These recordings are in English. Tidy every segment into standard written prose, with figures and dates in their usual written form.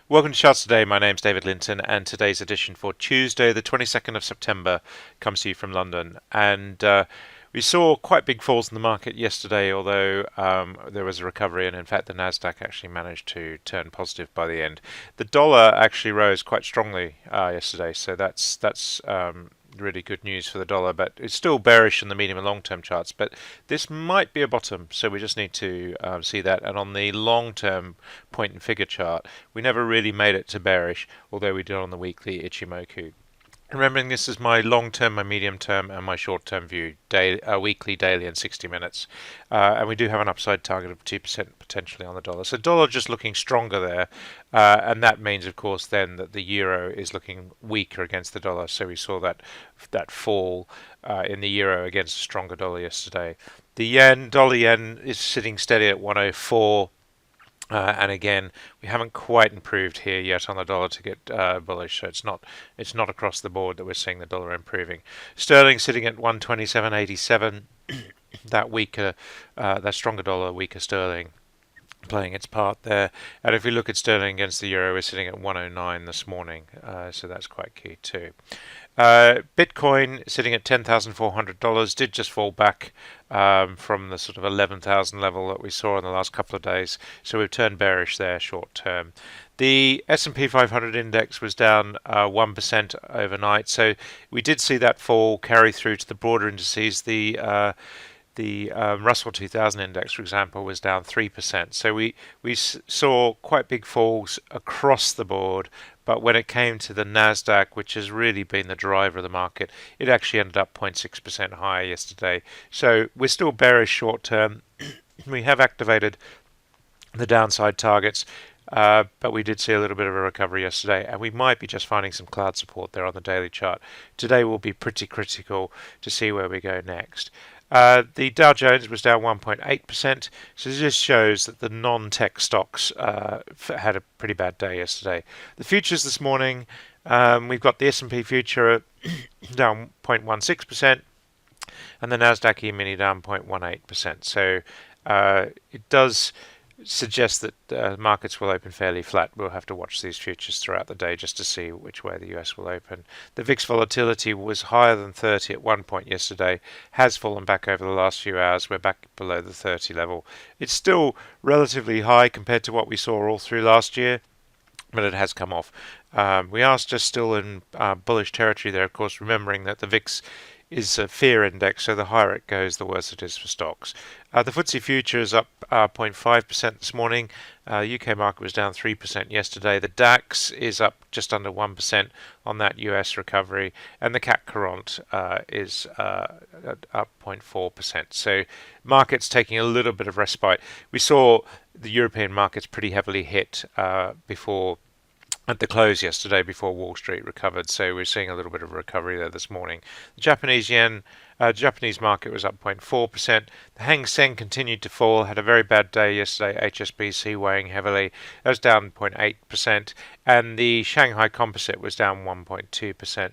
Welcome to Charts Today. My name's David Linton, and today's edition for Tuesday, the 22nd of September, comes to you from London. And we saw quite big falls in the market yesterday, although there was a recovery, and in fact, the NASDAQ actually managed to turn positive by the end. The dollar actually rose quite strongly yesterday, so that's really good news for the dollar, but it's still bearish in the medium and long term charts. But this might be a bottom, so we just need to see that. And on the long term point and figure chart, we never really made it to bearish, although we did on the weekly Ichimoku. Remembering this is my long term, my medium term, and my short term view, weekly, daily, and 60 minutes. And we do have an upside target of 2% potentially on the dollar. So, dollar just looking stronger there. And that means, of course, then that the euro is looking weaker against the dollar. So, we saw that fall in the euro against a stronger dollar yesterday. The yen, dollar yen, is sitting steady at 104. And again, we haven't quite improved here yet on the dollar to get bullish, so it's not across the board that we're seeing the dollar improving. Sterling sitting at 127.87. That stronger dollar, weaker sterling, playing its part there. And if we look at sterling against the euro, we're sitting at 109 this morning, so that's quite key too. Bitcoin sitting at $10,400 did just fall back from the sort of 11,000 level that we saw in the last couple of days, so we've turned bearish there short term. The S&P 500 index was down 1% overnight, so we did see that fall carry through to the broader indices. The Russell 2000 index, for example, was down 3%. So we saw quite big falls across the board, but when it came to the NASDAQ, which has really been the driver of the market, it actually ended up 0.6% higher yesterday. So we're still bearish short term. We have activated the downside targets, but we did see a little bit of a recovery yesterday, and we might be just finding some cloud support there on the daily chart. Today will be pretty critical to see where we go next. The Dow Jones was down 1.8%, so this shows that the non-tech stocks had a pretty bad day yesterday. The futures this morning, we've got the S&P future down 0.16%, and the Nasdaq E-mini down 0.18%. So it does suggest that markets will open fairly flat. We'll have to watch these futures throughout the day just to see which way the US will open. The VIX volatility was higher than 30 at one point yesterday, has fallen back over the last few hours. We're back below the 30 level. It's still relatively high compared to what we saw all through last year, but it has come off. We are just still in bullish territory there, of course, remembering that the VIX is a fear index, so the higher it goes, the worse it is for stocks. The FTSE future is up 0.5% this morning. UK market was down 3% yesterday. The DAX is up just under 1% on that US recovery, and the CAC Quarante is up 0.4%. So markets taking a little bit of respite. We saw the European markets pretty heavily hit before at the close yesterday before Wall Street recovered, so we're seeing a little bit of a recovery there this morning. The Japanese yen, Japanese market was up 0.4%. The Hang Seng continued to fall, had a very bad day yesterday, HSBC weighing heavily. That was down 0.8%, and the Shanghai Composite was down 1.2%.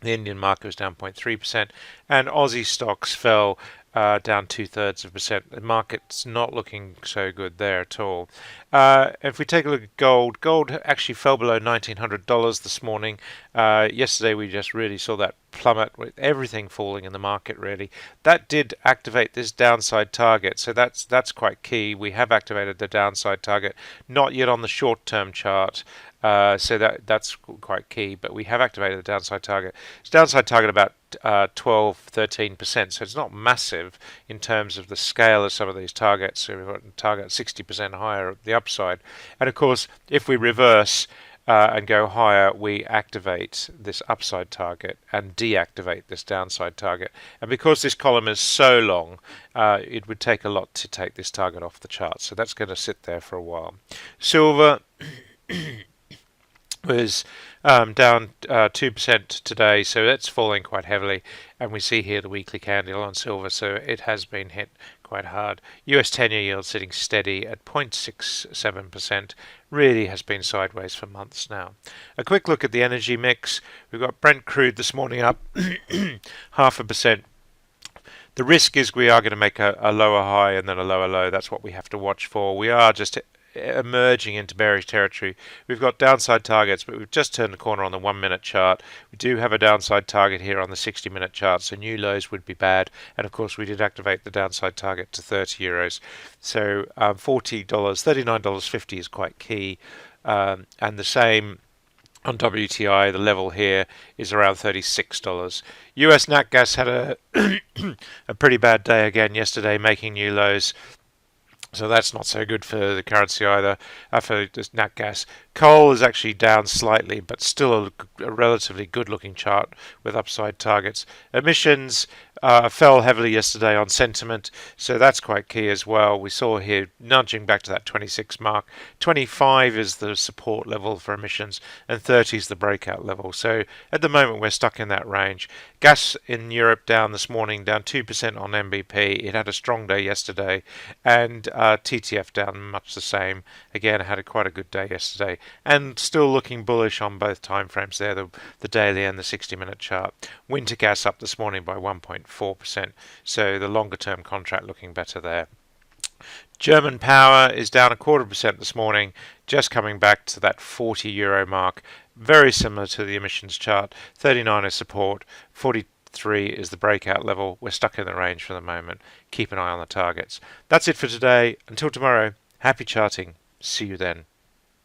The Indian market was down 0.3%, and Aussie stocks fell down 2/3%. The market's not looking so good there at all. If we take a look at gold, gold actually fell below $1,900 this morning. Yesterday we just really saw that plummet with everything falling in the market really. That did activate this downside target, so that's quite key. We have activated the downside target, not yet on the short-term chart. So that's quite key, but we have activated the downside target. It's downside target about 12-13%, so it's not massive in terms of the scale of some of these targets. So we've got a target 60% higher at the upside, and of course, if we reverse and go higher, we activate this upside target and deactivate this downside target. And because this column is so long, it would take a lot to take this target off the chart. So that's going to sit there for a while. Silver was down 2% today, so that's falling quite heavily, and we see here the weekly candle on silver, so it has been hit quite hard. US 10-year yield sitting steady at 0.67%, really has been sideways for months now. A quick look at the energy mix. We've got Brent crude this morning up 0.5%. The risk is we are going to make a lower high and then a lower low. That's what we have to watch for. We are just emerging into bearish territory. We've got downside targets, but we've just turned the corner on the 1 minute chart. We do have a downside target here on the 60-minute chart, so new lows would be bad. And of course, we did activate the downside target to €30. So $40, $39.50 is quite key. And the same on WTI, the level here is around $36. US NatGas had a pretty bad day again yesterday, making new lows. So that's not so good for the currency either, for this NatGas. Coal is actually down slightly, but still a relatively good-looking chart with upside targets. Emissions fell heavily yesterday on sentiment, so that's quite key as well. We saw here nudging back to that 26 mark. 25 is the support level for emissions, and 30 is the breakout level. So at the moment, we're stuck in that range. Gas in Europe down this morning, down 2% on MBP. It had a strong day yesterday, and TTF down much the same. Again, had quite a good day yesterday, and still looking bullish on both time frames there, the daily and the 60-minute chart. Winter gas up this morning by 1.4%, so the longer term contract looking better there. German power is down 0.25% this morning, just coming back to that €40 mark. Very similar to the emissions chart. 39 is support, 43 is the breakout level. We're stuck in the range for the moment. Keep an eye on the targets. That's it for today. Until tomorrow, happy charting. See you then.